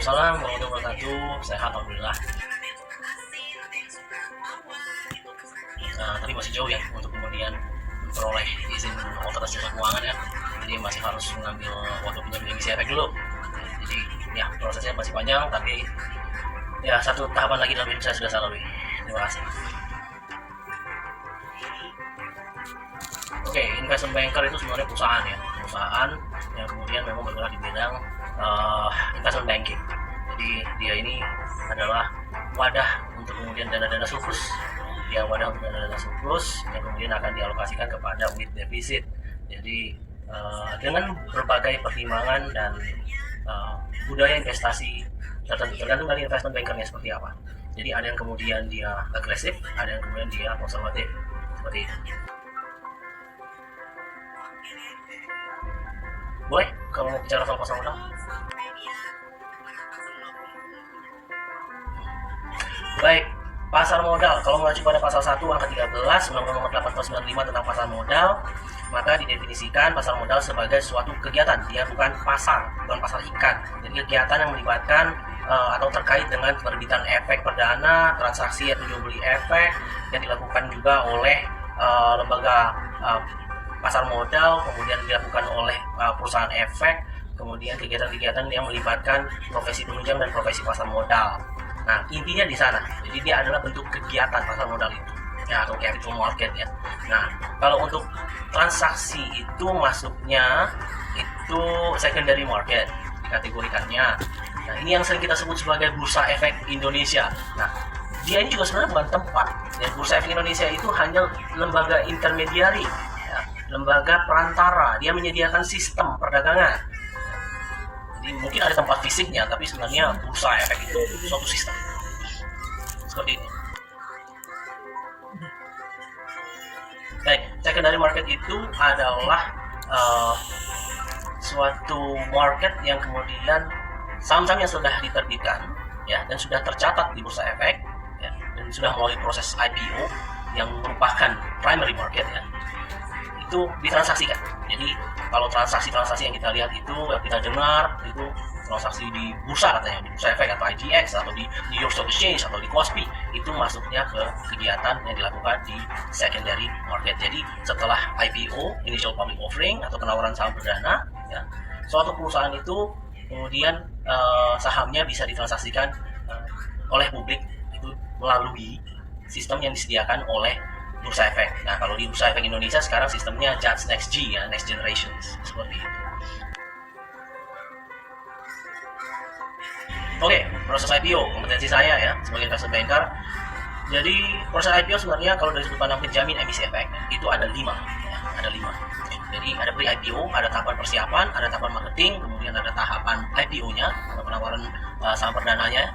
Waalaikumsalam warahmatullahi wabarakatuh. Sehat alhamdulillah. Nah, tapi masih jauh ya untuk kemudian memperoleh izin otoritas jasa keuangan ya. Jadi masih harus mengambil waktu pinjam emisi efek dulu. Jadi ya prosesnya masih panjang, tapi ya satu tahapan lagi dalam hidup saya sudah saya lalui. Terima kasih. Oke, investment banker itu sebenarnya perusahaan ya, perusahaan yang kemudian memang bergerak di bidang investment banking. Jadi dia ini adalah wadah untuk kemudian dana-dana surplus, ya wadah untuk dana-dana surplus yang kemudian akan dialokasikan kepada with defisit. Jadi dengan berbagai pertimbangan dan budaya investasi tergantung dari investment bankernya seperti apa. Jadi ada yang kemudian dia agresif, ada yang kemudian dia konservatif seperti itu. Boleh kalau mau bicara soal pasar modal? Baik, pasar modal kalau mengacu pada pasal 1 angka 13 Undang-Undang Nomor 8 Tahun 95 tentang pasar modal, maka didefinisikan pasar modal sebagai suatu kegiatan. Dia bukan pasar ikan. Jadi kegiatan yang melibatkan atau terkait dengan penerbitan efek perdana, transaksi atau jual beli efek yang dilakukan juga oleh lembaga pasar modal, kemudian dilakukan oleh perusahaan efek, kemudian kegiatan-kegiatan yang melibatkan profesi penunjang dan profesi pasar modal. Nah, intinya di sana. Jadi dia adalah bentuk kegiatan pasar modal itu, ya, atau capital market ya. Nah, kalau untuk transaksi itu masuknya itu secondary market dikategorikannya. Nah, ini yang sering kita sebut sebagai Bursa Efek Indonesia. Nah, dia ini juga sebenarnya bukan tempat. Ya, Bursa Efek Indonesia itu hanya lembaga intermediari, lembaga perantara. Dia menyediakan sistem perdagangan. Jadi mungkin ada tempat fisiknya, tapi sebenarnya bursa efek itu suatu sistem seperti itu. Baik, secondary market itu adalah suatu market yang kemudian saham-saham yang sudah diterbitkan ya dan sudah tercatat di bursa efek ya, dan sudah melalui proses IPO yang merupakan primary market ya, itu ditransaksikan. Jadi kalau transaksi-transaksi yang kita lihat itu, yang kita dengar itu transaksi di bursa katanya, di bursa efek atau IDX atau di New York Stock Exchange atau di KOSPI, itu masuknya ke kegiatan yang dilakukan di secondary market. Jadi setelah IPO, initial public offering atau penawaran saham perdana, ya, suatu perusahaan itu kemudian sahamnya bisa ditransaksikan oleh publik itu melalui sistem yang disediakan oleh Bursa Efek. Nah, kalau di Bursa Efek Indonesia sekarang sistemnya Judge Next G ya, Next Generations seperti itu. Oke, proses IPO, kompetensi saya ya sebagai investment banker. Jadi proses IPO sebenarnya kalau dari sudut pandang penjamin emisi efek itu ada 5 ya, ada 5. Jadi ada pre-IPO, ada tahapan persiapan, ada tahapan marketing, kemudian ada tahapan IPO-nya atau penawaran saham perdananya,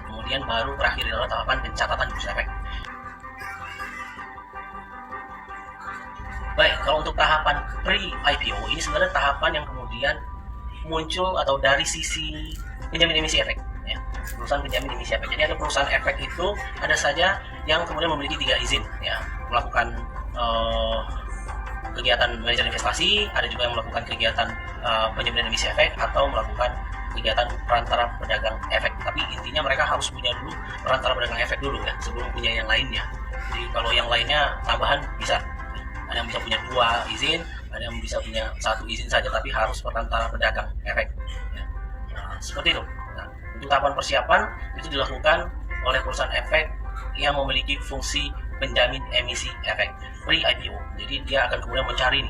kemudian baru terakhir adalah tahapan pencatatan Bursa Efek. Baik, kalau untuk tahapan pre-IPO ini sebenarnya tahapan yang kemudian muncul atau dari sisi penjamin emisi efek ya, perusahaan penjamin emisi efek. Jadi ada perusahaan efek itu ada saja yang kemudian memiliki 3 izin ya, melakukan kegiatan manajer investasi, ada juga yang melakukan kegiatan penjaminan emisi efek atau melakukan kegiatan perantara pedagang efek. Tapi intinya mereka harus punya dulu perantara pedagang efek dulu ya sebelum punya yang lainnya. Jadi kalau yang lainnya tambahan bisa. Ada yang bisa punya 2 izin, ada yang bisa punya 1 izin saja, tapi harus perantara pedagang efek. Ya. Nah, seperti itu. Nah, untuk tahapan persiapan itu dilakukan oleh perusahaan efek yang memiliki fungsi penjamin emisi efek pre-IPO. Jadi dia akan kemudian mencari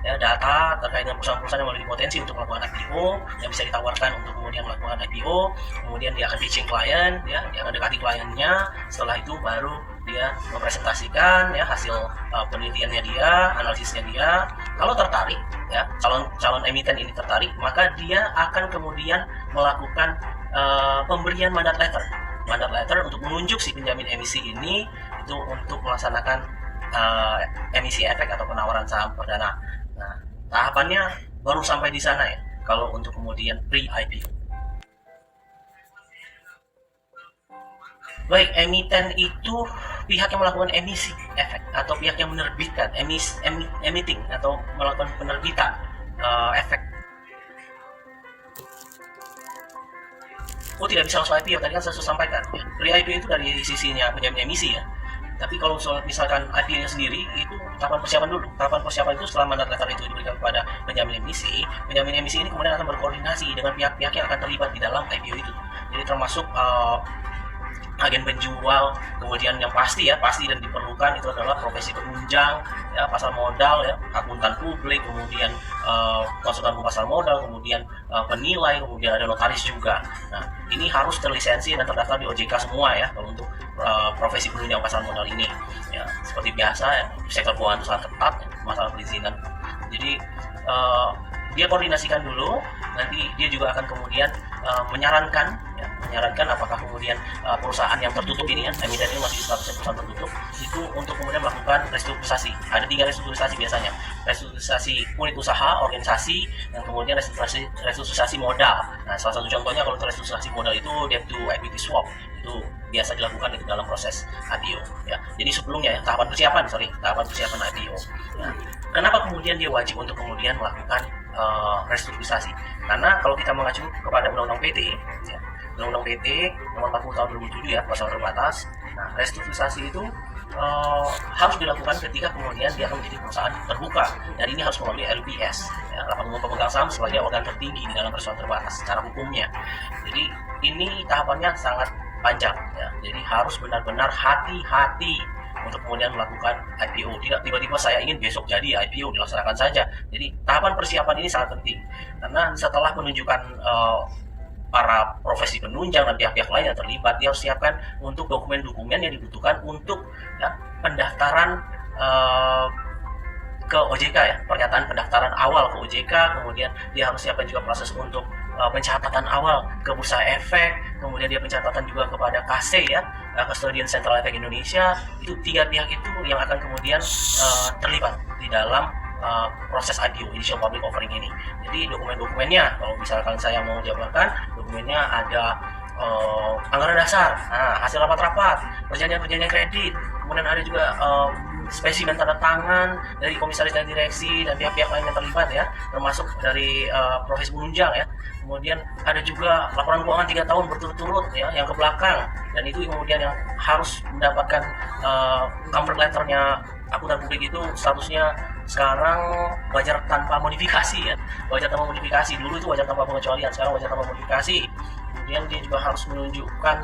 ya, data terkait dengan perusahaan-perusahaan yang memiliki potensi untuk melakukan IPO yang bisa ditawarkan untuk kemudian melakukan IPO. Kemudian dia akan pitching klien, ya, dia akan dekati kliennya. Setelah itu baru dia mempresentasikan ya hasil penelitiannya dia, analisisnya dia. Kalau tertarik, ya calon emiten ini tertarik, maka dia akan kemudian melakukan pemberian mandat letter untuk menunjuk si penjamin emisi ini itu untuk melaksanakan emisi efek atau penawaran saham perdana. Nah, tahapannya baru sampai di sana ya. Kalau untuk kemudian pre-IPO. Baik, emiten itu pihak yang melakukan emisi efek atau pihak yang menerbitkan emitting atau melakukan penerbitan efek. Oh, tidak bisa langsung IPO, tadi kan saya sudah sampaikan ya. Pre-IPO itu dari sisinya penjamin emisi ya. Tapi kalau misalkan IPO-nya sendiri itu tahapan persiapan dulu. Tahapan persiapan itu setelah mandat letter itu diberikan kepada penjamin emisi ini kemudian akan berkoordinasi dengan pihak-pihak yang akan terlibat di dalam IPO itu. Jadi termasuk agen penjual, kemudian yang pasti dan diperlukan itu adalah profesi penunjang ya, pasar modal ya, akuntan publik, kemudian konsultan pasar modal, kemudian penilai, kemudian ada notaris juga. Nah, ini harus terlisensi dan terdaftar di OJK semua ya kalau untuk profesi penunjang pasar modal ini. Ya, seperti biasa ya, sektor keuangan itu sangat ketat ya, masalah perizinan. Jadi dia koordinasikan dulu, nanti dia juga akan kemudian menyarankan apakah kemudian perusahaan yang tertutup ini ya, emiten ini masih statusnya perusahaan tertutup, itu untuk kemudian melakukan restrukturisasi. Ada 3 restrukturisasi biasanya, restrukturisasi unit usaha, organisasi, dan kemudian restrukturisasi modal. Nah, salah satu contohnya kalau restrukturisasi modal itu debt to equity swap, itu biasa dilakukan itu dalam proses IPO ya. Jadi sebelumnya ya, tahapan persiapan IPO ya. Kenapa kemudian dia wajib untuk kemudian melakukan restrukturisasi? Karena kalau kita mengacu kepada Undang-Undang PT ya, Undang-Undang PT nomor 40 tahun 2007 ya, pasal terbatas. Nah, restrukturisasi itu harus dilakukan ketika kemudian dia akan menjadi perusahaan terbuka, dan ini harus melalui LPS ya, Rapat Umum Pemegang Saham sebagai organ tertinggi di dalam perusahaan terbatas secara hukumnya. Jadi ini tahapannya sangat panjang ya, jadi harus benar-benar hati-hati untuk kemudian melakukan IPO. Tidak tiba-tiba saya ingin besok jadi IPO dilaksanakan saja. Jadi tahapan persiapan ini sangat penting, karena setelah menunjukkan para profesi penunjang dan pihak-pihak lain yang terlibat, dia harus siapkan untuk dokumen-dokumen yang dibutuhkan untuk ya, pendaftaran ke OJK ya, pernyataan pendaftaran awal ke OJK, kemudian dia harus siapkan juga proses untuk pencatatan awal ke Bursa Efek, kemudian dia pencatatan juga kepada KC ya, Custodian Central Efek Indonesia. Itu 3 pihak itu yang akan kemudian terlibat di dalam proses IPO, Initial Public Offering ini. Jadi dokumen-dokumennya, kalau misalkan saya mau jabarkan, dokumennya ada anggaran dasar, hasil rapat-rapat, perjanjian kredit, kemudian ada juga spesimen tanda tangan dari komisaris dan direksi dan pihak-pihak lain yang terlibat ya, termasuk dari profesi penunjang ya. Kemudian ada juga laporan keuangan 3 tahun berturut-turut ya, yang ke belakang, dan itu kemudian yang harus mendapatkan comfort letternya akuntan publik itu statusnya sekarang wajar tanpa modifikasi ya, wajar tanpa modifikasi. Dulu itu wajar tanpa pengecualian, sekarang wajar tanpa modifikasi. Kemudian dia juga harus menunjukkan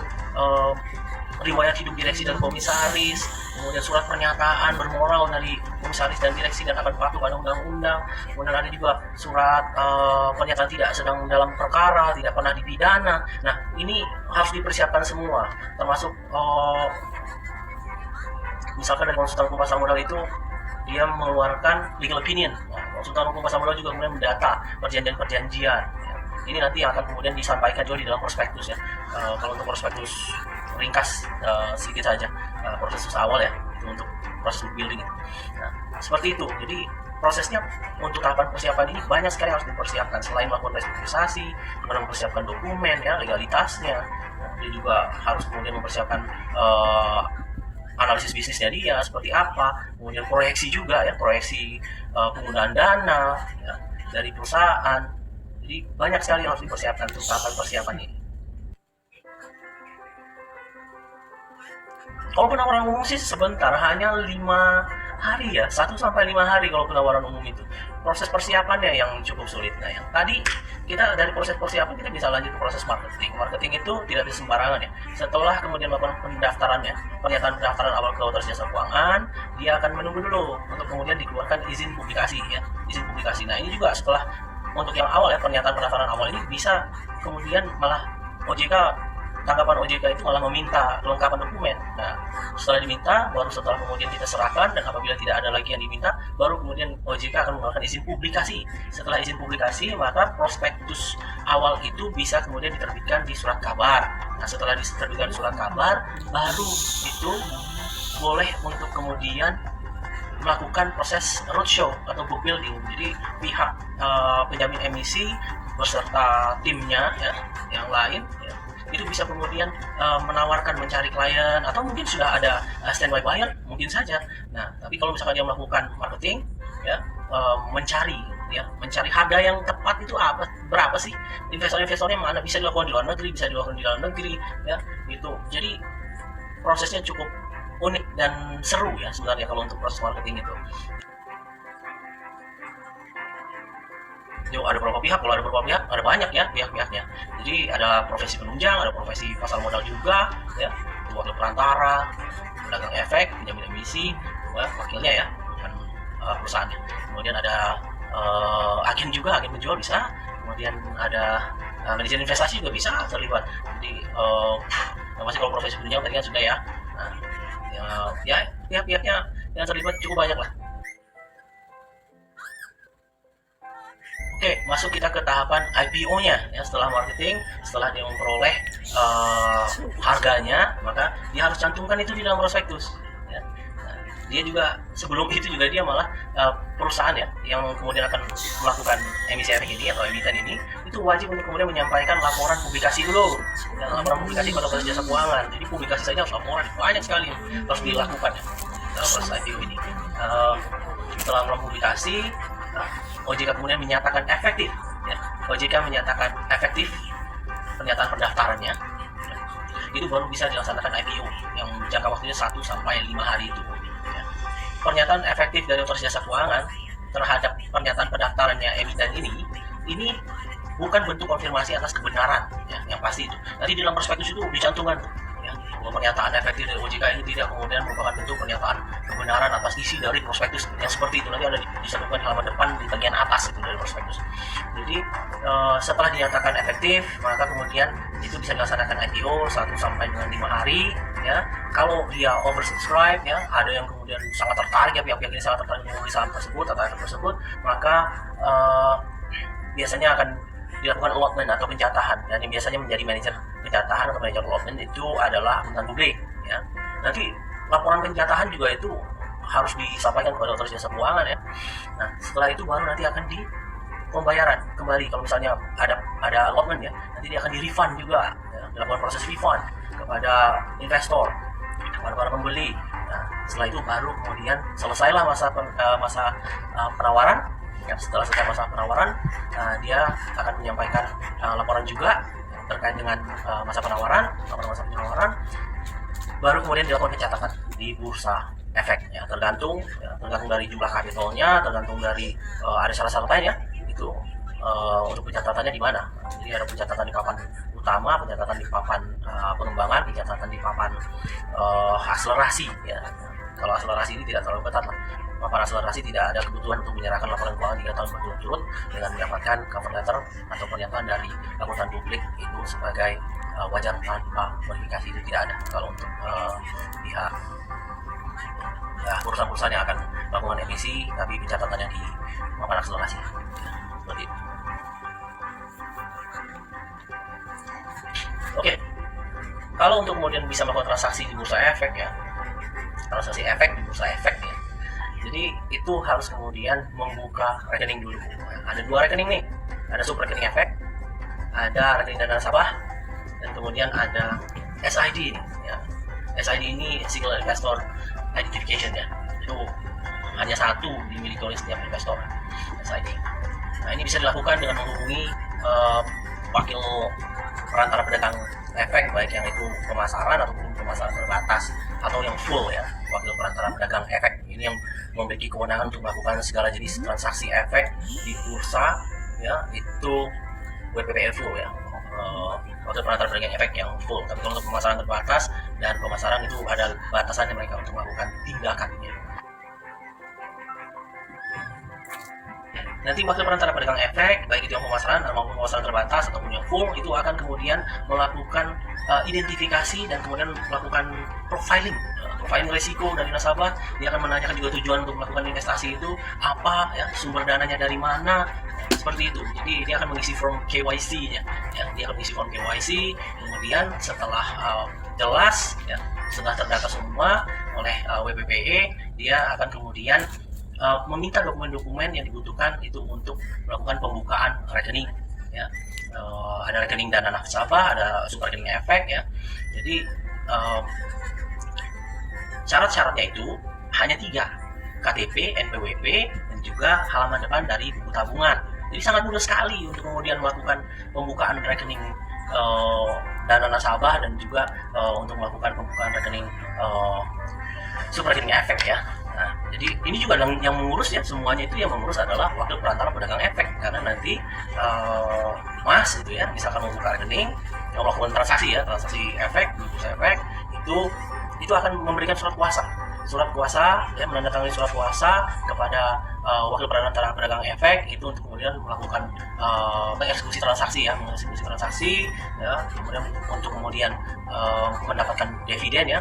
riwayat hidup direksi dan komisaris, kemudian surat pernyataan bermoral dari komisaris dan direksi dan akan patuh pada undang-undang. Kemudian ada juga surat pernyataan tidak sedang dalam perkara, tidak pernah dipidana. Nah, ini harus dipersiapkan semua, termasuk misalkan dari konsultan hukum pasar modal itu dia mengeluarkan legal opinion. Nah, konsultan hukum pasar modal juga kemudian mendata perjanjian-perjanjian. Ya. Ini nanti akan kemudian disampaikan juga di dalam prospektus ya. Kalau untuk prospektus ringkas sedikit saja, prospektus awal ya, itu untuk proses building. Nah, seperti itu. Jadi prosesnya untuk tahapan persiapan ini banyak sekali harus dipersiapkan. Selain melakukan restrukturisasi, kemudian mempersiapkan dokumen ya, legalitasnya. Nah, dia juga harus kemudian mempersiapkan analisis bisnisnya dia seperti apa, kemudian proyeksi juga ya, proyeksi penggunaan dana ya, dari perusahaan. Jadi banyak sekali yang harus dipersiapkan untuk tahapan persiapan ini. Kalau penawaran umum sih sebentar, hanya 5 hari ya, 1 sampai 5 hari kalau penawaran umum itu. Proses persiapannya yang cukup sulit. Nah, yang tadi kita dari proses persiapan kita bisa lanjut ke proses marketing. Marketing itu tidak sembarangan ya. Setelah kemudian melakukan pendaftarannya, pernyataan pendaftaran awal ke Otoritas Jasa Keuangan, dia akan menunggu dulu untuk kemudian dikeluarkan izin publikasi ya, izin publikasi. Nah, ini juga setelah untuk yang awal ya, pernyataan pendaftaran awal ini bisa kemudian malah OJK, tanggapan OJK itu malah meminta kelengkapan dokumen. Nah, setelah diminta, baru setelah kemudian kita serahkan, dan apabila tidak ada lagi yang diminta, baru kemudian OJK akan mengeluarkan izin publikasi. Setelah izin publikasi, maka prospektus awal itu bisa kemudian diterbitkan di surat kabar. Nah, setelah diterbitkan di surat kabar, baru itu boleh untuk kemudian melakukan proses roadshow atau book building. Jadi pihak penjamin emisi beserta timnya ya, yang lain ya, itu bisa kemudian menawarkan mencari klien, atau mungkin sudah ada standby buyer mungkin saja. Nah, tapi kalau misalkan dia melakukan marketing ya, mencari ya, mencari harga yang tepat itu berapa sih, investor-investornya mana, bisa dilakukan di luar negeri, bisa dilakukan di dalam negeri, ya gitu. Jadi prosesnya cukup unik dan seru ya sebenarnya kalau untuk proses marketing itu. Ada beberapa pihak, kalau ada beberapa pihak, ada banyak ya pihak-pihaknya. Jadi ada profesi penunjang, ada profesi pasar modal juga, ya, wakil perantara, pedagang efek, penjamin emisi, wakilnya ya, bukan perusahaannya. Kemudian ada agen juga, agen penjual bisa. Kemudian ada manajer investasi juga bisa terlibat. Jadi masih kalau profesi penunjang tadi kan sudah ya. Nah, ya pihak-pihaknya yang terlibat cukup banyak lah. Oke, masuk kita ke tahapan IPO-nya ya. Setelah marketing, setelah dia memperoleh harganya, maka dia harus cantumkan itu di dalam prospektus ya. Nah, dia juga sebelum itu juga dia malah perusahaan ya yang kemudian akan melakukan emisi efek ini atau emiten ini, itu wajib untuk kemudian menyampaikan laporan publikasi dulu ya, laporan publikasi pada Otoritas Jasa Keuangan. Jadi publikasi saja harus laporan banyak sekali harus dilakukan ya, dalam proses IPO ini. Setelah laporan publikasi, OJK kemudian menyatakan efektif ya. OJK menyatakan efektif pernyataan pendaftarannya ya. Itu baru bisa dilaksanakan IPO yang jangka waktunya 1 sampai 5 hari itu ya. Pernyataan efektif dari Otoritas Jasa Keuangan terhadap pernyataan pendaftarannya emiten ini bukan bentuk konfirmasi atas kebenaran ya, yang pasti itu. Nanti di dalam prospektus itu dicantumkan ya, bahwa pernyataan efektif dari OJK ini tidak kemudian merupakan bentuk pernyataan kebenaran atas isi dari prospektus yang seperti itu. Nanti ada dicantumkan di halaman depan di bagian atas itu dari prospektus. Jadi setelah dinyatakan efektif, maka kemudian itu bisa dilaksanakan IPO 1 sampai dengan 5 hari ya. Kalau dia oversubscribe ya, ada yang kemudian sangat tertarik ya, pihak-pihak ini sangat tertarik membeli saham tersebut atau efek tersebut, maka biasanya akan dilakukan allotment atau pencatahan, dan yang biasanya menjadi manajer pencatahan atau manajer allotment itu adalah akuntan publik ya. Nanti laporan pencatahan juga itu harus disampaikan kepada Otoritas Jasa Keuangan ya. Nah, setelah itu baru nanti akan di pembayaran kembali. Kalau misalnya ada allotment ya, nanti dia akan di refund juga ya, dilakukan proses refund kepada investor, kepada para pembeli. Nah, setelah itu baru kemudian selesailah masa penawaran. Ya, setelah selesai masa penawaran, dia akan menyampaikan laporan juga terkait dengan masa penawaran, baru kemudian dilakukan pencatatan di bursa efek ya, tergantung dari jumlah kapitalnya, tergantung dari ada syarat-syarat lain ya, itu untuk pencatatannya di mana. Jadi ada pencatatan di papan utama, pencatatan di papan pengembangan, pencatatan di papan akselerasi ya. Kalau akselerasi ini tidak terlalu ketat lah. Papan akselerasi tidak ada kebutuhan untuk menyerahkan laporan keuangan 3 tahun berturut-turut dengan mendapatkan cover letter atau pernyataan dari akuntan publik itu sebagai wajar tanpa verifikasi, itu tidak ada kalau untuk pihak ya, perusahaan-perusahaan yang akan melakukan emisi tapi pencatatannya di papan akselerasi ya, seperti itu. Oke, kalau untuk kemudian bisa melakukan transaksi di bursa efek ya, transaksi efek di bursa efek ya, jadi itu harus kemudian membuka rekening dulu. Ada 2 rekening nih, ada sub rekening efek, ada rekening dana nasabah, dan kemudian ada SID ya. SID ini single investor identification ya, itu hanya satu dimiliki oleh setiap investor SID. Nah, ini bisa dilakukan dengan menghubungi wakil perantara pedagang efek, baik yang itu pemasaran ataupun pemasaran terbatas atau yang full ya, wakil perantara pedagang efek ini yang memiliki kewenangan untuk melakukan segala jenis transaksi efek di bursa ya, itu WPPL full ya, wakil perantara pedagang efek yang full. Tapi kalau untuk pemasaran terbatas dan pemasaran itu ada batasannya mereka untuk melakukan tindakannya. Nanti wakil perantara pedagang efek, baik itu yang pemasaran maupun pemasaran terbatas ataupun yang full, itu akan kemudian melakukan identifikasi dan kemudian melakukan profiling resiko dari nasabah. Dia akan menanyakan juga tujuan untuk melakukan investasi itu apa ya, sumber dananya dari mana, seperti itu. Jadi dia akan mengisi form KYC-nya ya, dia akan mengisi form KYC, kemudian setelah jelas ya, setelah terdata semua oleh WPPE, dia akan kemudian meminta dokumen-dokumen yang dibutuhkan itu untuk melakukan pembukaan rekening ya. Ada rekening dana nasabah, ada super rekening efek ya. Jadi syarat-syaratnya itu hanya 3, KTP, NPWP, dan juga halaman depan dari buku tabungan. Jadi sangat mudah sekali untuk kemudian melakukan pembukaan rekening dana nasabah dan juga untuk melakukan pembukaan rekening super rekening efek ya. Nah, jadi ini juga yang mengurus ya, semuanya itu yang mengurus adalah wakil perantara pedagang efek, karena nanti Mas itu ya, misalkan membuka rekening, yang melakukan transaksi efek, itu akan memberikan surat kuasa ya, menandatangani surat kuasa kepada wakil perantara pedagang efek itu untuk kemudian melakukan mengeksekusi transaksi ya, kemudian untuk kemudian mendapatkan dividen,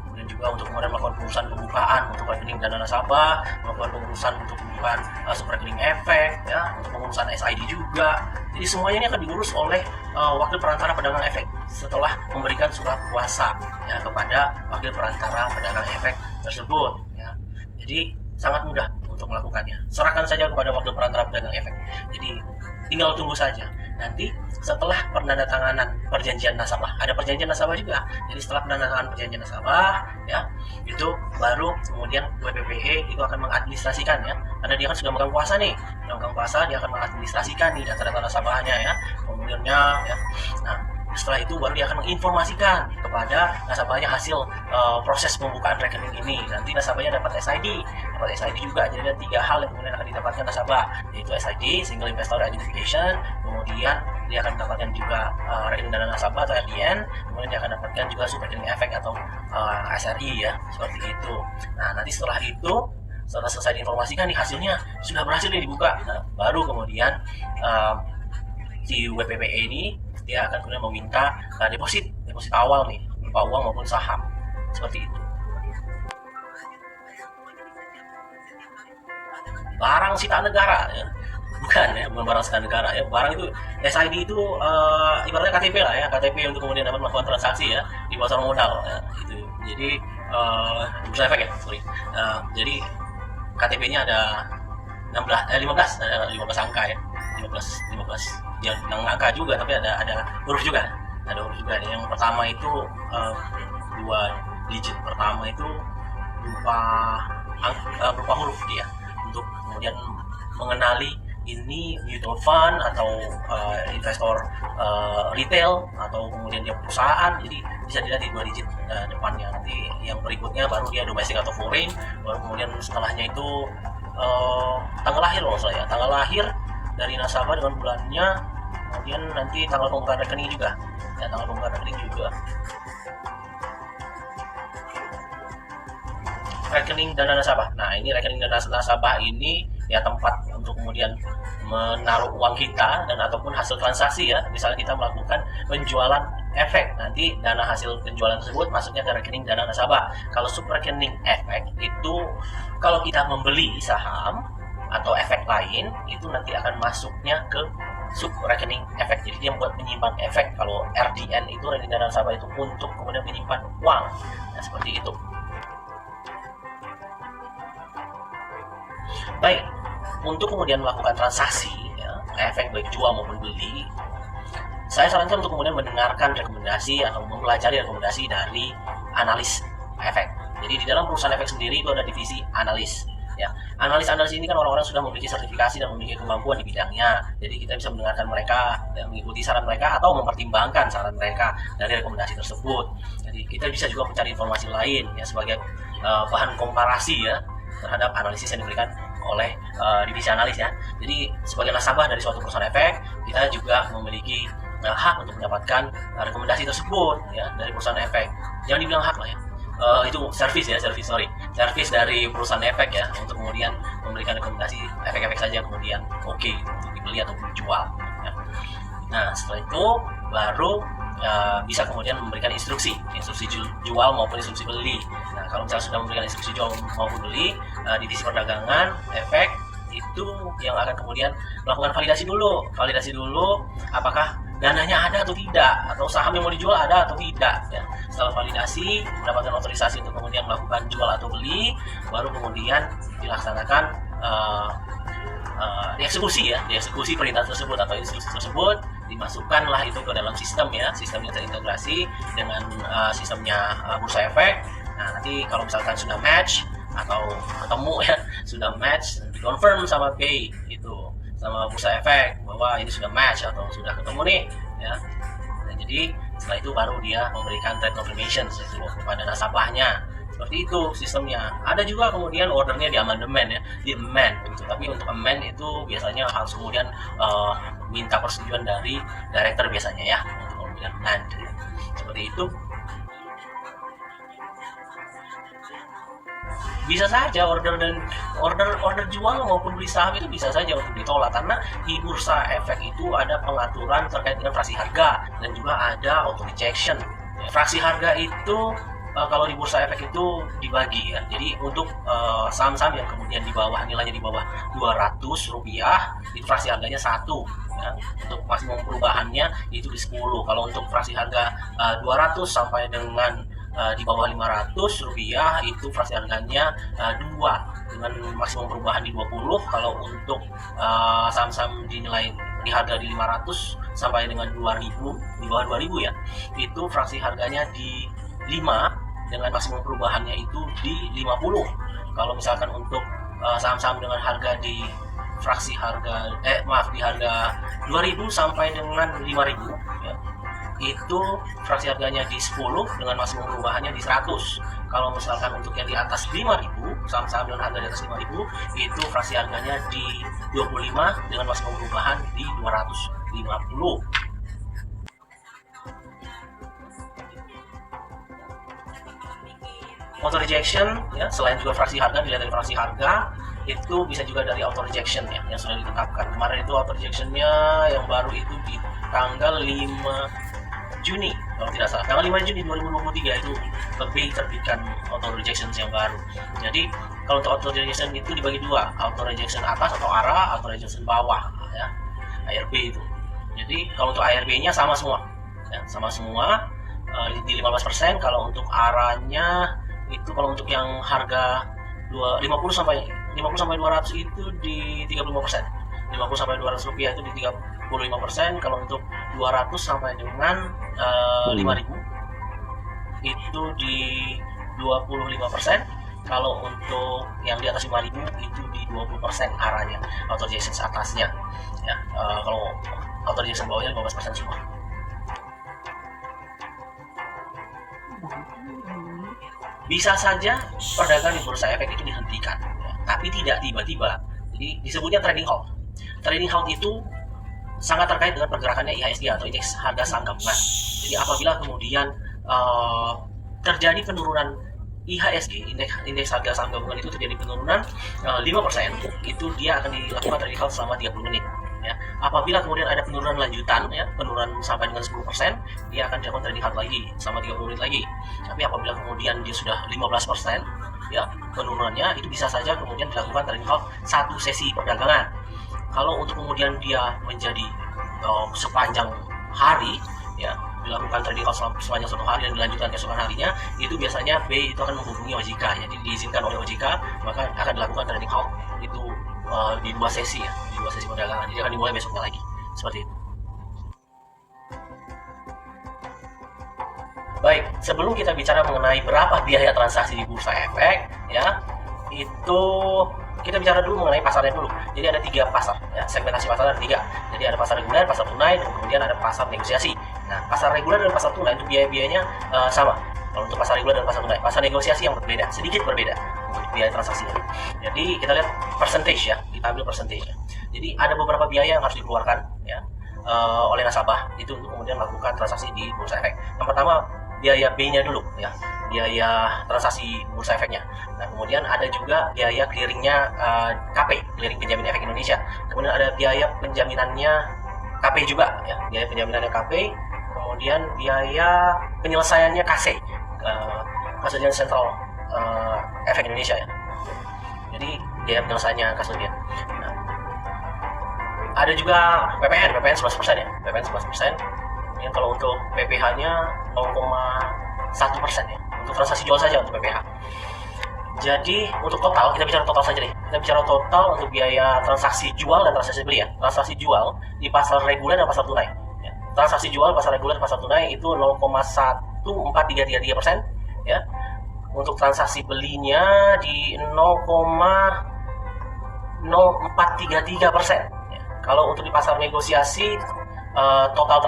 kemudian juga untuk kemudian melakukan pengurusan pembukaan untuk rekening dana nasabah, melakukan pengurusan untuk pembukaan super rekening efek ya, untuk pengurusan SID juga. Jadi semuanya ini akan diurus oleh wakil perantara pedagang efek setelah memberikan surat kuasa ya kepada wakil perantara pedagang efek tersebut ya. Jadi sangat mudah untuk melakukannya. Serahkan saja kepada wakil perantara pedagang efek. Jadi tinggal tunggu saja. Nanti setelah penandatanganan perjanjian nasabah, ada perjanjian nasabah juga. Jadi setelah penandatanganan perjanjian nasabah ya, itu baru kemudian WPPE itu akan mengadministrasikan ya. Karena dia kan sudah memegang kuasa nih. Dia akan mengadministrasikan nih data-data nasabahnya ya, formulirnya ya. Nah, setelah itu baru dia akan menginformasikan kepada nasabahnya hasil proses pembukaan rekening ini. Nanti nasabahnya dapat SID juga. Jadi ada 3 hal yang kemudian akan didapatkan nasabah, yaitu SID, Single Investor Identification, kemudian dia akan mendapatkan juga rekening dana nasabah atau RDN, kemudian dia akan dapatkan juga super rekening efek atau SRI ya, seperti itu. Nah, nanti setelah itu, setelah selesai diinformasikan nih hasilnya sudah berhasil dibuka, nah, baru kemudian si WPPE ini dia akan kemudian meminta deposit awal nih, berupa uang maupun saham, seperti itu. Barang sitaan negara ya, bukan barang sitaan negara ya. Barang itu SID itu ibaratnya KTP lah ya, KTP untuk kemudian dapat melakukan transaksi ya di pasar modal ya, gitu. Jadi bursa efek ya, jadi KTP-nya ada 15 angka ya, 15 ya, angka juga, tapi ada huruf juga. Yang pertama itu 2 digit pertama itu berupa huruf dia, untuk kemudian mengenali ini mutual fund atau investor retail atau kemudian dia perusahaan. Jadi bisa dilihat di 2 digit depannya. Nanti yang berikutnya baru dia domestik atau foreign, baru kemudian setelahnya itu tanggal lahir tanggal lahir dari nasabah dengan bulannya, kemudian nanti tanggal pembukaan rekening juga ya, rekening dana nasabah. Nah, ini rekening dana nasabah ini ya tempat untuk kemudian menaruh uang kita dan ataupun hasil transaksi ya. Misalnya kita melakukan penjualan efek, nanti dana hasil penjualan tersebut masuknya ke rekening dana nasabah. Kalau sub rekening efek itu kalau kita membeli saham atau efek lain, itu nanti akan masuknya ke sub rekening efek. Jadi dia buat menyimpan efek. Kalau RDN itu rekening dana nasabah itu untuk kemudian menyimpan uang ya, seperti itu. Baik, untuk kemudian melakukan transaksi ya, efek baik jual maupun beli, saya sarankan untuk kemudian mendengarkan rekomendasi atau mempelajari rekomendasi dari analis efek. Jadi di dalam perusahaan efek sendiri itu ada divisi analis ya. Analis ini kan orang-orang sudah memiliki sertifikasi dan memiliki kemampuan di bidangnya. Jadi kita bisa mendengarkan mereka dan mengikuti saran mereka atau mempertimbangkan saran mereka dari rekomendasi tersebut. Jadi kita bisa juga mencari informasi lain ya sebagai bahan komparasi ya terhadap analisis yang diberikan oleh divisi analis ya. Jadi sebagai nasabah dari suatu perusahaan efek, kita juga memiliki hak untuk mendapatkan rekomendasi tersebut ya dari perusahaan efek. Jangan dibilang hak lah ya. Itu service dari perusahaan efek ya, untuk kemudian memberikan rekomendasi efek-efek saja kemudian oke untuk dibeli atau dijual ya. Nah, setelah itu baru bisa kemudian memberikan instruksi jual maupun instruksi beli. Nah, kalau misalnya sudah memberikan instruksi jual maupun beli, divisi perdagangan efek itu yang akan kemudian melakukan validasi dulu apakah dananya ada atau tidak, atau saham yang mau dijual ada atau tidak ya. Setelah validasi, mendapatkan otorisasi untuk kemudian melakukan jual atau beli, baru kemudian dilaksanakan dieksekusi perintah tersebut atau instruksi tersebut, dimasukkanlah itu ke dalam sistemnya terintegrasi dengan sistemnya bursa efek. Nah, nanti kalau misalkan sudah match atau ketemu ya, sudah match, dikonfirm sama BEI itu, sama bursa efek bahwa ini sudah match atau sudah ketemu nih ya. Nah, jadi setelah itu baru dia memberikan trade confirmation itu kepada nasabahnya. Seperti itu sistemnya. Ada juga kemudian ordernya di amandemen ya, di amend gitu. Tapi untuk amend itu biasanya harus kemudian minta persetujuan dari director biasanya ya, untuk kemudian amend ya. Seperti itu. Bisa saja order jual maupun beli saham itu bisa saja untuk ditolak, karena di bursa efek itu ada pengaturan terkait dengan fraksi harga dan juga ada auto rejection. Fraksi harga itu kalau di bursa efek itu dibagi ya. Jadi untuk saham-saham yang kemudian di bawah, nilainya di bawah Rp200 itu fraksi harganya 1 ya. Untuk maksimum perubahannya itu di 10. Kalau untuk fraksi harga 200 sampai dengan di bawah Rp500 itu fraksi harganya 2 dengan maksimum perubahan di 20. Kalau untuk saham-saham dinilai di harga di 500 sampai dengan 2000, di bawah 2000 ya, itu fraksi harganya di 5 dengan maksimum perubahannya itu di 50. Kalau misalkan untuk saham-saham dengan harga di fraksi harga di harga 2000 sampai dengan 5000 ya, itu fraksi harganya di 10 dengan maksimum perubahannya di 100. Kalau misalkan untuk yang di atas 5000, saham-saham dengan harga di atas 5000, itu fraksi harganya di 25 dengan maksimum perubahan di 250. Auto rejection ya, selain juga fraksi harga, dilihat dari fraksi harga itu bisa juga dari auto rejection ya, yang sudah ditetapkan. Kemarin itu auto rejectionnya yang baru itu di tanggal 5 Juni kalau tidak salah, tanggal 5 Juni 2023 itu lebih terbitkan auto rejection yang baru. Jadi kalau untuk auto rejection itu dibagi dua, auto rejection atas atau ARA, auto rejection bawah ya, ARB itu. Jadi kalau untuk ARB-nya sama semua ya, sama semua di 15%. Kalau untuk ARA-nya itu, kalau untuk yang harga 50 sampai 200 itu di 35%. 50 sampai 200 rupiah itu di 35%. Kalau untuk 200 sampai dengan 5.000 itu di 25%. Kalau untuk yang di atas 5.000 itu di 20% arahnya auto rejection atasnya ya. Kalau auto rejection bawahnya 15% semua. Bisa saja perdagangan di bursa efek itu dihentikan ya, tapi tidak tiba-tiba. Jadi disebutnya trading halt. Trading halt itu sangat terkait dengan pergerakannya IHSG atau indeks harga saham gabungan. Jadi apabila kemudian terjadi penurunan IHSG, indeks harga saham gabungan itu terjadi penurunan 5%, itu dia akan dilakukan trading halt selama 30 menit. Ya. Apabila kemudian ada penurunan lanjutan, ya, penurunan sampai dengan 10%, dia akan dilakukan trading halt lagi selama 30 menit lagi. Tapi apabila kemudian dia sudah 15%, ya, penurunannya itu bisa saja kemudian dilakukan trading halt satu sesi perdagangan. Kalau untuk kemudian dia menjadi sepanjang hari, ya, dilakukan trading halt sepanjang satu hari dan dilanjutkan keesokan harinya, itu biasanya B itu akan menghubungi OJK. Jadi diizinkan oleh OJK, maka akan dilakukan trading halt itu di 2 sesi ya, di 2 sesi perdagangan. Jadi akan dimulai besoknya lagi, seperti itu. Baik, sebelum kita bicara mengenai berapa biaya transaksi di bursa efek, ya, itu kita bicara dulu mengenai pasarnya dulu. Jadi ada 3 pasar, ya, segmentasi pasar ada 3. Jadi ada pasar reguler, pasar tunai, dan kemudian ada pasar negosiasi. Nah, pasar reguler dan pasar tunai itu biaya-biayanya sama. Kalau untuk pasar reguler dan pasar tunai, pasar negosiasi yang berbeda, sedikit berbeda untuk biaya transaksinya. Jadi kita lihat percentage ya, kita ambil percentage. Jadi ada beberapa biaya yang harus dikeluarkan ya oleh nasabah itu untuk kemudian melakukan transaksi di bursa efek. Yang pertama biaya B-nya dulu ya, biaya transaksi bursa efeknya. Nah, kemudian ada juga biaya clearingnya KP, clearing penjamin efek Indonesia. Kemudian ada biaya penjaminannya KP juga ya, biaya penjaminannya KP. Kemudian biaya penyelesaiannya KC, Custodian Central Efek Indonesia ya. Jadi biaya penyelesaiannya custodian. Nah, ada juga PPN 11% ya, PPN 11%. Yang kalau untuk PPH-nya 0,1% ya, untuk transaksi jual saja untuk PPH. Jadi untuk total, kita bicara total saja deh. Kita bicara total untuk biaya transaksi jual dan transaksi beli ya. Transaksi jual di pasar reguler dan pasar tunai. Ya. Transaksi jual pasar reguler dan pasar tunai itu 0,14333% ya. Untuk transaksi belinya di 0,5 0,433%. Ya. Kalau untuk di pasar negosiasi total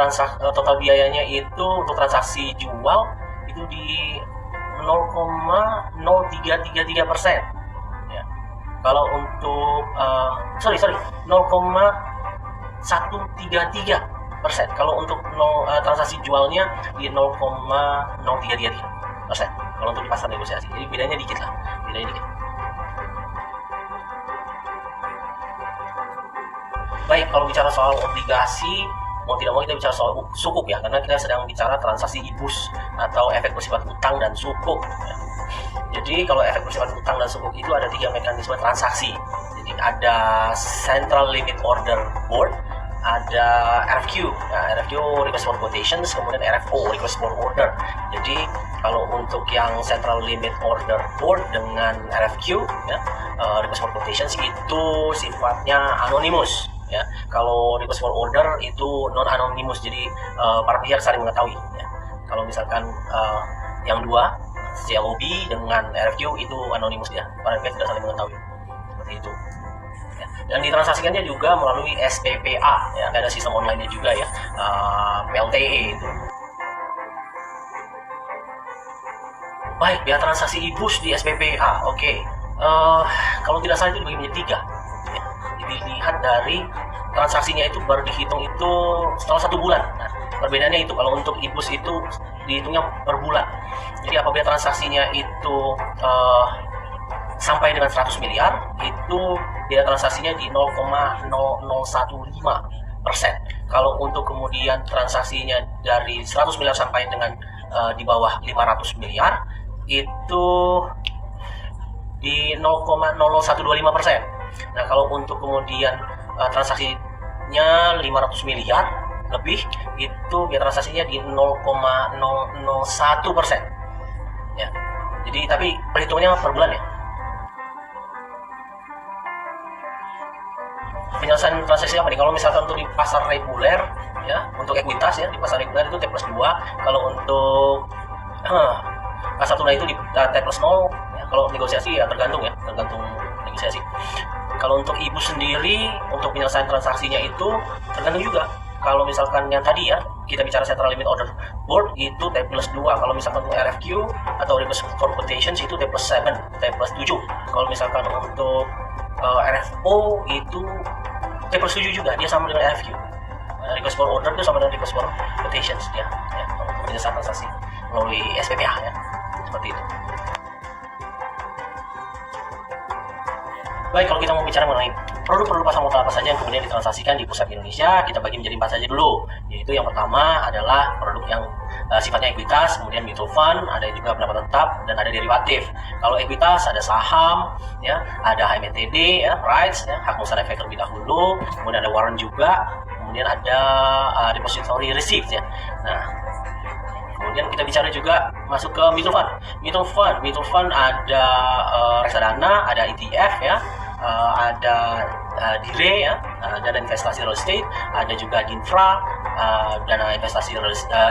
biayanya itu untuk transaksi jual itu di 0,0333%. Ya. Kalau untuk 0,133%. Kalau untuk transaksi jualnya di 0,0333%. Kalau untuk di pasar negosiasi, jadi bedanya dikit lah, bedanya dikit. Baik, kalau bicara soal obligasi, mau tidak mau kita bicara soal sukuk ya, karena kita sedang bicara transaksi IBUS atau efek bersifat utang dan sukuk. Ya. Jadi kalau efek bersifat utang dan sukuk itu ada 3 mekanisme transaksi. Jadi ada Central Limit Order Board, ada RFQ, ya, RFQ Request for Quotations, kemudian RFO Request for Order. Jadi kalau untuk yang Central Limit Order Board dengan RFQ, ya, Request for Quotations itu sifatnya anonymous. Ya, kalau request for order itu non anonymous, jadi para pihak saling mengetahui. Ya. Kalau misalkan yang dua CLOB dengan RFQ itu anonymous ya, para pihak tidak saling mengetahui seperti itu. Ya. Dan ditransaksikannya juga melalui SPPA, ya, ada sistem online-nya juga ya, PLTE itu. Baik, biaya transaksi IBUS di SPPA, oke. Kalau tidak salah itu dibagi menjadi 3. Ya. Dilihat dari transaksinya itu baru dihitung itu setelah 1 bulan. Nah, perbedaannya itu kalau untuk IBUS itu dihitungnya per bulan. Jadi apabila transaksinya itu sampai dengan 100 miliar, itu biaya transaksinya di 0,0015%. Kalau untuk kemudian transaksinya dari 100 miliar sampai dengan di bawah 500 miliar, itu di 0,0125%. Nah, kalau untuk kemudian transaksinya 500 miliar lebih, itu biaya transaksinya di 0,001%. Ya. Jadi tapi perhitungannya per bulan ya. Penyelesaian transaksi apa nih? Kalau misalkan untuk di pasar reguler ya, untuk ekuitas ya, di pasar reguler itu T+2. Kalau untuk pasar tunai itu di T+0 ya. Kalau negosiasi ya tergantung negosiasi. Kalau untuk IBUS sendiri, untuk penyelesaian transaksinya itu tergantung juga. Kalau misalkan yang tadi ya, kita bicara Central Limit Order Board itu T+2. Kalau misalkan untuk RFQ atau Request for Quotations itu T+7, T+7. Kalau misalkan untuk RFO itu T+7 juga, dia sama dengan RFQ. Request for Order itu sama dengan Request for Quotations ya, untuk penyelesaian transaksi melalui SPPA ya, seperti itu. Baik, kalau kita mau bicara mengenai produk-produk pasar modal apa saja yang kemudian ditransaksikan di pusat Indonesia, kita bagi menjadi 4 saja dulu. Yaitu yang pertama adalah produk yang sifatnya ekuitas, kemudian mutual fund, ada juga pendapatan tetap, dan ada derivatif. Kalau ekuitas ada saham, ya, ada HMTD, ya, rights, ya, hak usaha efek terlebih dahulu, kemudian ada warrant juga, kemudian ada depository receipt, ya. Nah, kemudian kita bicara juga masuk ke mutual fund. Mutual fund ada reksadana, ada ETF ya, ada DIRE ya, dana investasi real estate, ada juga DINFRA, dana investasi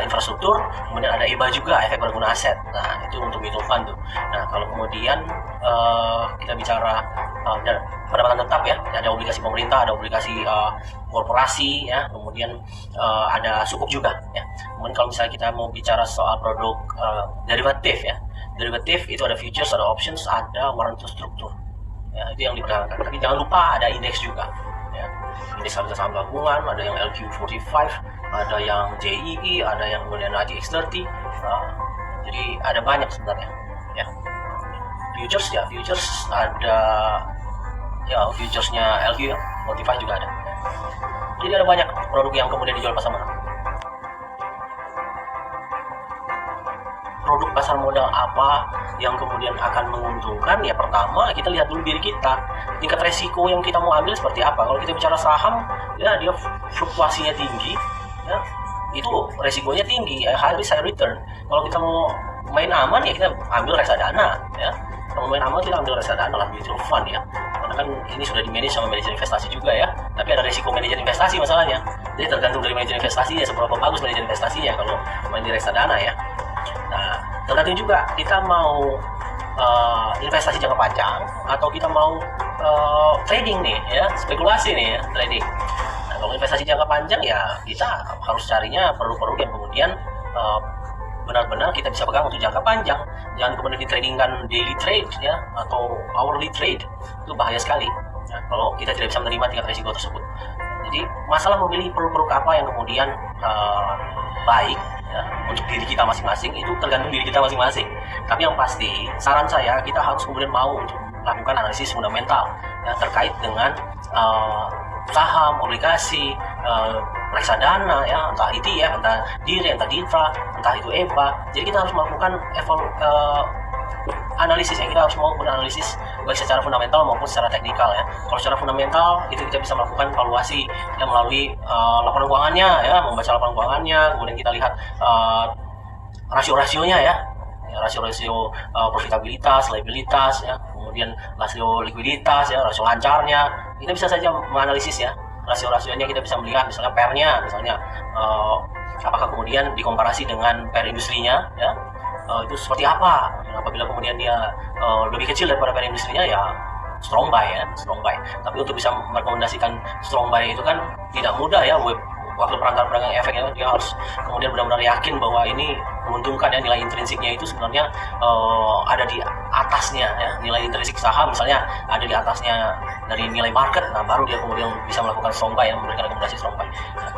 infrastruktur, kemudian ada EBA juga, efek berguna aset. Nah, itu untuk mutual fund tuh. Nah, kalau kemudian kita bicara pendapatan tetap ya, ada obligasi pemerintah, ada obligasi korporasi ya, kemudian ada sukuk juga ya. Kemudian kalau misalnya kita mau bicara soal produk derivatif ya, derivatif itu ada futures, ada options, ada warrant struktur. Ya, itu yang diperdagangkan. Tapi jangan lupa ada indeks juga. Ya. Indeks harga saham gabungan, ada yang LQ45, ada yang JII, ada yang kemudian AJX30. Jadi ada banyak sebenarnya. Ya. Futures ada ya, futuresnya LQ ya, Spotify juga ada. Jadi ada banyak produk yang kemudian dijual pasar modal. Produk pasar modal apa yang kemudian akan menguntungkan? Ya pertama kita lihat dulu diri kita, tingkat resiko yang kita mau ambil seperti apa. Kalau kita bicara saham ya, dia fluktuasinya tinggi ya, itu resikonya tinggi, high risk high return. Kalau kita mau main aman ya kita ambil reksadana ya. Kalau main aman kita ambil reksadana lah, mutual fund ya, karena kan ini sudah di manage sama manajer investasi juga ya. Tapi ada resiko manajer investasi masalahnya, jadi tergantung dari manajer investasinya seberapa bagus manajer investasinya kalau main di reksadana ya. Nah, tergantung juga kita mau investasi jangka panjang atau kita mau trading nih ya, spekulasi nih ya, trading. Nah, kalau investasi jangka panjang ya kita harus carinya produk-produk yang kemudian benar-benar kita bisa pegang untuk jangka panjang. Jangan kemudian ditradingkan daily trade ya atau hourly trade, itu bahaya sekali ya, kalau kita tidak bisa menerima tingkat risiko tersebut. Jadi masalah memilih produk-produk apa yang kemudian baik ya, untuk diri kita masing-masing itu tergantung diri kita masing-masing. Tapi yang pasti saran saya kita harus kemudian mau untuk melakukan analisis fundamental ya, terkait dengan saham, obligasi, reksadana ya, entah ETF, entah DIRE, entah DITRA, entah itu EBA. Jadi kita harus melakukan analisis ya, kita harus mau beranalisis baik secara fundamental maupun secara teknikal ya. Kalau secara fundamental itu kita bisa melakukan valuasi ya, melalui laporan keuangannya ya, membaca laporan keuangannya, kemudian kita lihat rasio-rasionya ya, rasio-rasio profitabilitas, liabilitas ya, kemudian rasio likuiditas ya, rasio lancarnya. Kita bisa saja menganalisis ya rasio-rasionya, kita bisa melihat misalnya PER-nya, misalnya apakah kemudian dikomparasi dengan PER industrinya ya, itu seperti apa. Apabila kemudian dia lebih kecil daripada PER industrinya ya strong buy ya, strong buy. Tapi untuk bisa merekomendasikan strong buy itu kan tidak mudah ya, waktu perantara pedagang efek ya, dia harus kemudian benar-benar yakin bahwa ini menguntungkan ya, nilai intrinsiknya itu sebenarnya ada di atasnya ya, nilai intrinsik saham misalnya ada di atasnya dari nilai market. Nah baru dia kemudian bisa melakukan strong buy, yang memberikan rekomendasi strong buy. Nah,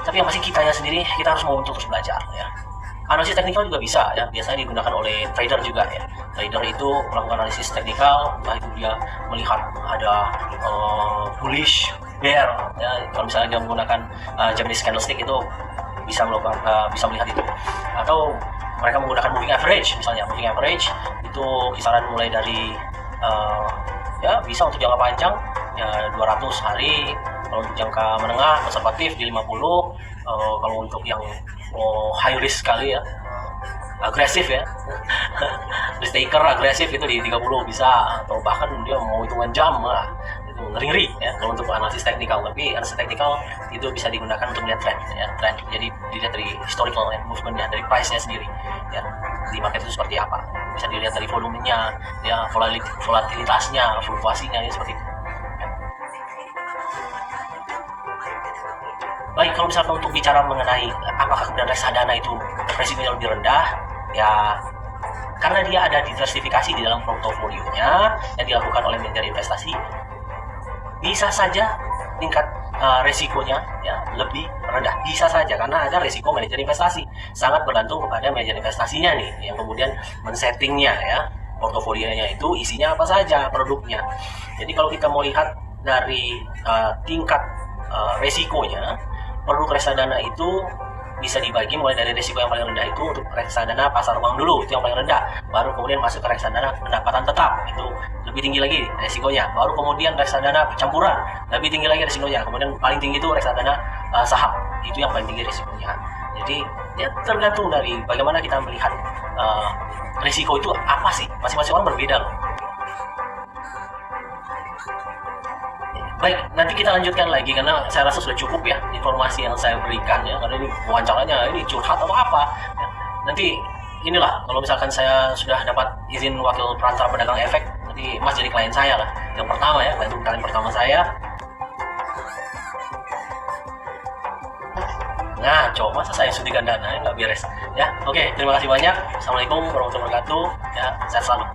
tapi yang masih kitanya sendiri, kita harus mau untuk terus belajar ya. Analisis teknikal juga bisa ya, biasanya digunakan oleh trader juga ya. Trader itu melakukan analisis teknikal, entah itu dia melihat ada bullish, bear ya. Kalau misalnya dia menggunakan Japanese candlestick itu bisa melakukan bisa melihat itu, atau mereka menggunakan moving average. Misalnya moving average itu kisaran mulai dari ya bisa untuk jangka panjang ya 200 hari, kalau untuk jangka menengah konservatif di 50, kalau untuk yang high risk sekali ya, agresif ya, risk taker agresif itu di 30 bisa, atau bahkan dia mau hitungan jam lah, itu ngeri-ngeri ya kalau untuk analisis teknikal. Tapi analisis teknikal itu bisa digunakan untuk melihat trend ya, trend. Jadi dilihat dari historical movement ya, dari price-nya sendiri ya, di market itu seperti apa. Bisa dilihat dari volumenya ya, volatilitasnya, fluktuasinya ya, seperti itu. Baik, kalau misalkan untuk bicara mengenai apakah kemudian reksadana itu resikonya lebih rendah, ya karena dia ada diversifikasi di dalam portofolionya yang dilakukan oleh manajer investasi, bisa saja tingkat resikonya ya lebih rendah. Bisa saja, karena ada resiko manajer investasi. Sangat bergantung kepada manajer investasinya nih, yang kemudian men-settingnya ya, portofolionya itu isinya apa saja produknya. Jadi kalau kita mau lihat dari tingkat resikonya, produk reksadana itu bisa dibagi mulai dari resiko yang paling rendah itu untuk reksadana pasar uang dulu, itu yang paling rendah. Baru kemudian masuk ke reksadana pendapatan tetap, itu lebih tinggi lagi resikonya. Baru kemudian reksadana campuran, lebih tinggi lagi resikonya. Kemudian paling tinggi itu reksadana saham, itu yang paling tinggi resikonya. Jadi ya tergantung dari bagaimana kita melihat resiko itu apa sih. Masing-masing orang berbeda loh. Baik, nanti kita lanjutkan lagi karena saya rasa sudah cukup ya informasi yang saya berikan ya, karena ini wawancaranya ini curhat atau apa ya. Nanti inilah, kalau misalkan saya sudah dapat izin wakil perantara pedagang efek, nanti Mas jadi klien saya lah, yang pertama ya, klien pertama saya. Nah, coba masa saya suntikan dana ya, nggak beres ya. Oke, terima kasih banyak. Assalamualaikum warahmatullahi wabarakatuh ya, sehat selalu.